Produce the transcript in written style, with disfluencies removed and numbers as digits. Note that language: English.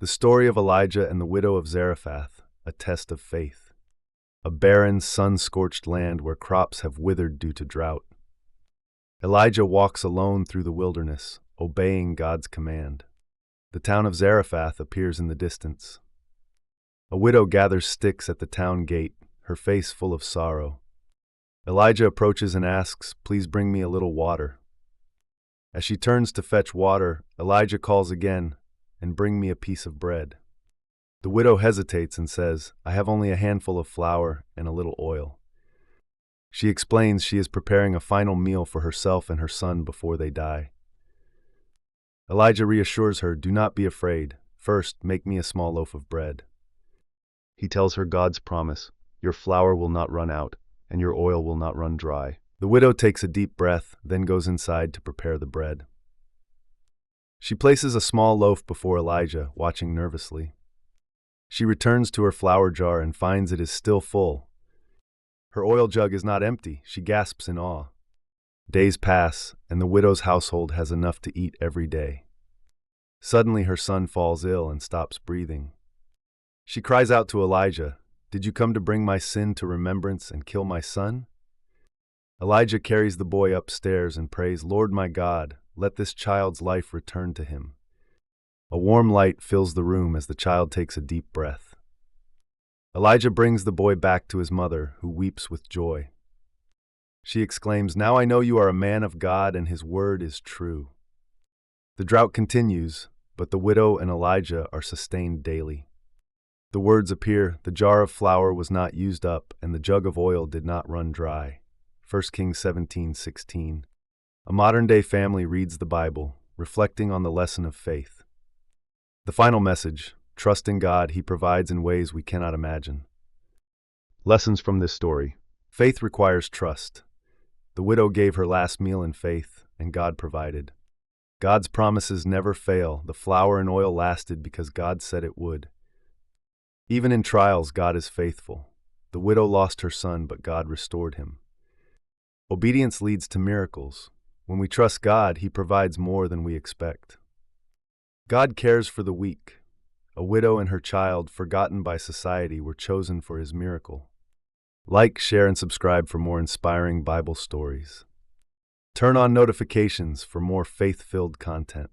The story of Elijah and the widow of Zarephath, a test of faith. A barren, sun-scorched land where crops have withered due to drought. Elijah walks alone through the wilderness, obeying God's command. The town of Zarephath appears in the distance. A widow gathers sticks at the town gate, her face full of sorrow. Elijah approaches and asks, "Please bring me a little water." As she turns to fetch water, Elijah calls again, "And bring me a piece of bread." The widow hesitates and says, "I have only a handful of flour and a little oil." She explains she is preparing a final meal for herself and her son before they die. Elijah reassures her, "Do not be afraid. First, make me a small loaf of bread." He tells her God's promise, "Your flour will not run out, and your oil will not run dry." The widow takes a deep breath, then goes inside to prepare the bread. She places a small loaf before Elijah, watching nervously. She returns to her flour jar and finds it is still full. Her oil jug is not empty. She gasps in awe. Days pass, and the widow's household has enough to eat every day. Suddenly her son falls ill and stops breathing. She cries out to Elijah, "Did you come to bring my sin to remembrance and kill my son?" Elijah carries the boy upstairs and prays, "Lord my God, let this child's life return to him." A warm light fills the room as the child takes a deep breath. Elijah brings the boy back to his mother, who weeps with joy. She exclaims, "Now I know you are a man of God and his word is true." The drought continues, but the widow and Elijah are sustained daily. The words appear, "The jar of flour was not used up, and the jug of oil did not run dry." 1 Kings 17:16. A modern-day family reads the Bible, reflecting on the lesson of faith. The final message: trust in God, He provides in ways we cannot imagine. Lessons from this story. Faith requires trust. The widow gave her last meal in faith, and God provided. God's promises never fail. The flour and oil lasted because God said it would. Even in trials, God is faithful. The widow lost her son, but God restored him. Obedience leads to miracles. When we trust God, He provides more than we expect. God cares for the weak. A widow and her child, forgotten by society, were chosen for His miracle. Like, share, and subscribe for more inspiring Bible stories. Turn on notifications for more faith-filled content.